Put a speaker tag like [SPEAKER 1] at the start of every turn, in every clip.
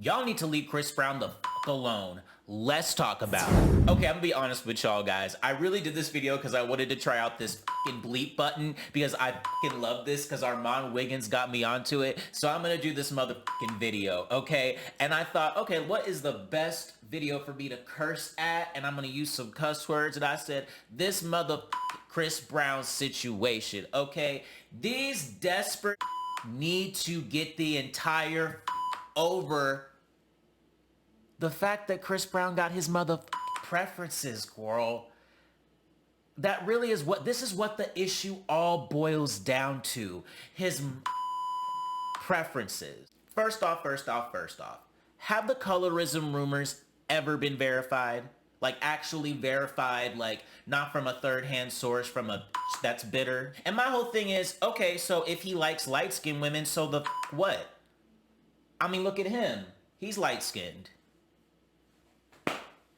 [SPEAKER 1] Y'all need to leave Chris Brown the fuck alone. Let's talk about it. Okay, I'm gonna be honest with y'all guys. I really did this video because I wanted to try out this fucking bleep button because I fucking love this because Armand Wiggins got me onto it. So I'm gonna do this motherfucking video, okay? And I thought, okay, what is the best video for me to curse at? And I'm gonna use some cuss words. And I said, this Chris Brown situation, okay? These desperate need to get the entire over the fact that Chris Brown got his preferences, girl. That really is this is what the issue all boils down to. His preferences. First off. Have the colorism rumors ever been verified? Like actually verified, like not from a third-hand source, from a that's bitter. And my whole thing is, okay, so if he likes light-skinned women, so the what? I mean, look at him. He's light-skinned.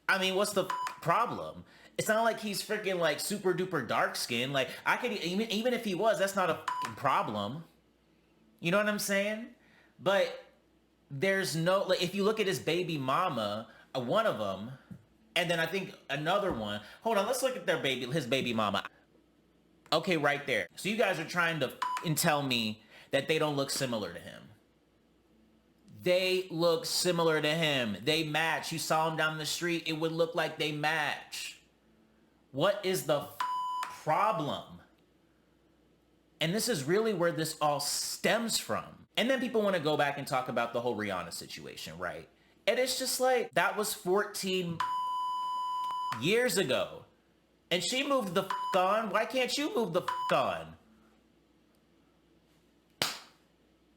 [SPEAKER 1] I mean, what's the problem? It's not like he's freaking like super duper dark skin. Like I could even if he was, that's not a problem. You know what I'm saying? But there's no, like, if you look at his baby mama, one of them, and then I think another one. Hold on, let's look at his baby mama. Okay, right there. So you guys are trying to tell me that they don't look similar to him. They look similar to him. They match. You saw him down the street. It would look like they match. What is the problem? And this is really where this all stems from. And then people want to go back and talk about the whole Rihanna situation, right? And it's just like, that was 14 years ago. And she moved the on. Why can't you move the on?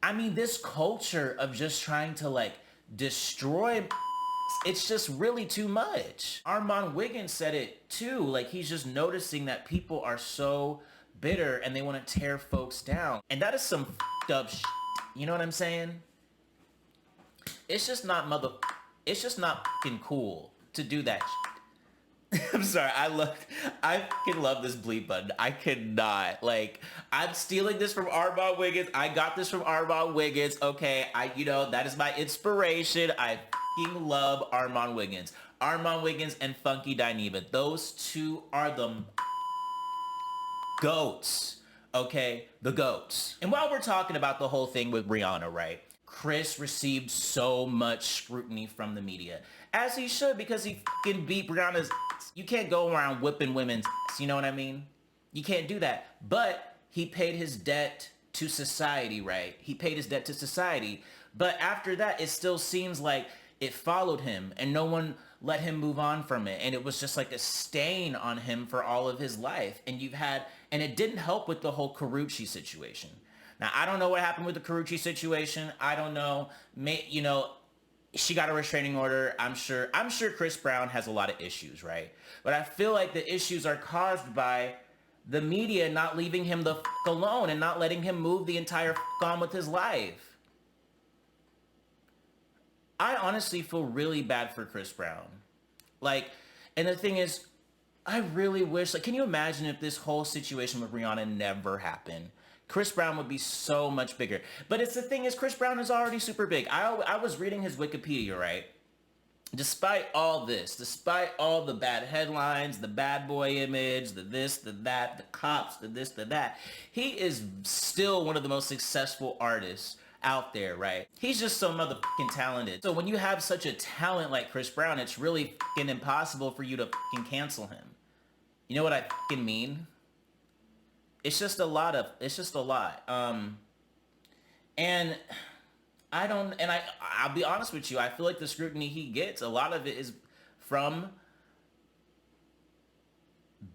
[SPEAKER 1] I mean, this culture of just trying to like destroy, it's just really too much. Armand Wiggins said it too. Like he's just noticing that people are so bitter and they want to tear folks down. And that is some up shit. You know what I'm saying? It's just not it's just not fucking cool to do that shit. I'm sorry, I fucking love this bleep button. I could not. Like, I'm stealing this from Armand Wiggins. I got this from Armand Wiggins. Okay, that is my inspiration. I fucking love Armand Wiggins. Armand Wiggins and Funky Dineva. Those two are the GOATs. Okay, the GOATs. And while we're talking about the whole thing with Rihanna, right? Chris received so much scrutiny from the media. As he should, because he fucking beat Rihanna's ass. You can't go around whipping women's ass, you know what I mean? You can't do that. But he paid his debt to society, right? He paid his debt to society. But after that, it still seems like it followed him and no one let him move on from it. And it was just like a stain on him for all of his life. And it didn't help with the whole Karrueche situation. Now, I don't know what happened with the Karrueche situation. I don't know. She got a restraining order. I'm sure Chris Brown has a lot of issues, right? But I feel like the issues are caused by the media not leaving him the alone and not letting him move the entire on with his life. I honestly feel really bad for Chris Brown. Like, and the thing is, I really wish, like, can you imagine if this whole situation with Rihanna never happened? Chris Brown would be so much bigger. But the thing is, Chris Brown is already super big. I was reading his Wikipedia, right? Despite all this, despite all the bad headlines, the bad boy image, the this, the that, the cops, the this, the that, he is still one of the most successful artists out there, right? He's just so motherfucking talented. So when you have such a talent like Chris Brown, it's really fucking impossible for you to fucking cancel him. You know what I fucking mean? It's just a lot. And I'll be honest with you, I feel like the scrutiny he gets, a lot of it is from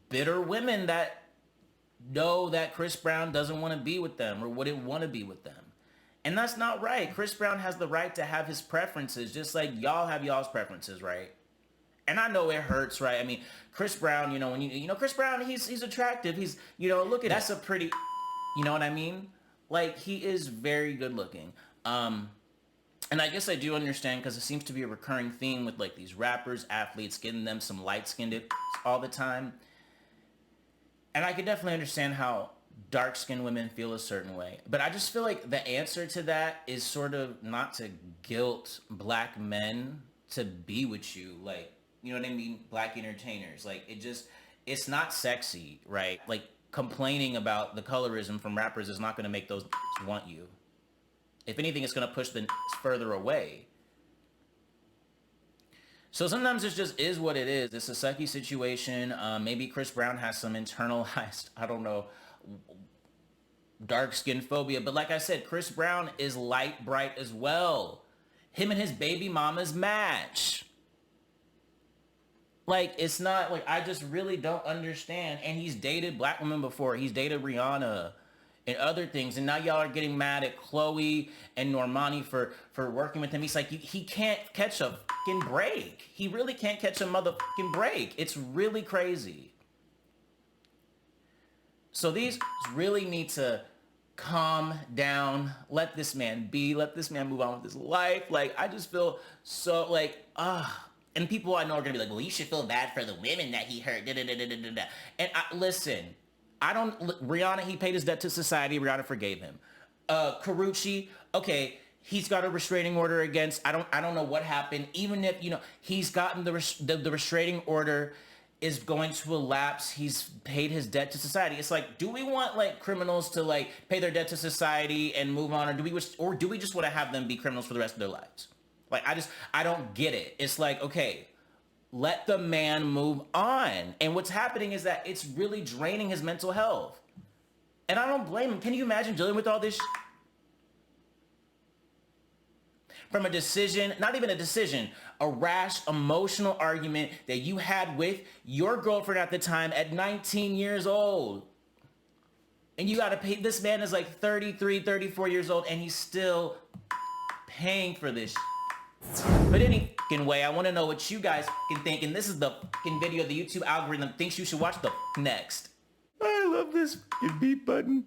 [SPEAKER 1] bitter women that know that Chris Brown doesn't want to be with them or wouldn't want to be with them. And that's not right. Chris Brown has the right to have his preferences, just like y'all have y'all's preferences, right? And I know it hurts, right? I mean, Chris Brown, when Chris Brown, he's attractive. He's, look at that's a pretty, you know what I mean? Like, he is very good looking. And I guess I do understand because it seems to be a recurring theme with like these rappers, athletes, getting them some light-skinned all the time. And I could definitely understand how dark-skinned women feel a certain way. But I just feel like the answer to that is sort of not to guilt black men to be with you. Like, you know what I mean? Black entertainers. Like, it's not sexy, right? Like, complaining about the colorism from rappers is not going to make those want you. If anything, it's going to push the further away. So sometimes it just is what it is. It's a sucky situation. Maybe Chris Brown has some internalized, I don't know, dark skin phobia. But like I said, Chris Brown is light bright as well. Him and his baby mamas match. Like, it's not like, I just really don't understand. And he's dated black women before. He's dated Rihanna and other things. And now y'all are getting mad at Chloe and Normani for working with him. He's like, he can't catch a fucking break. He really can't catch a motherfucking break. It's really crazy. So these really need to calm down. Let this man be. Let this man move on with his life. Like, I just feel so like, and people I know are gonna be like, well, you should feel bad for the women that he hurt. And listen, Rihanna, he paid his debt to society. Rihanna forgave him. Karrueche, okay, he's got a restraining order against, I don't know what happened. Even if, he's gotten the restraining order is going to elapse. He's paid his debt to society. It's like, do we want like criminals to like pay their debt to society and move on? Or do we just want to have them be criminals for the rest of their lives? Like, I don't get it. It's like, okay, let the man move on. And what's happening is that it's really draining his mental health. And I don't blame him. Can you imagine dealing with all this from a decision, not even a decision, a rash, emotional argument that you had with your girlfriend at the time at 19 years old. And you got to pay, this man is like 33, 34 years old, and he's still paying for this. But any fucking way, I want to know what you guys fucking think, and this is the fucking video the YouTube algorithm thinks you should watch the next. I love this fucking beat button.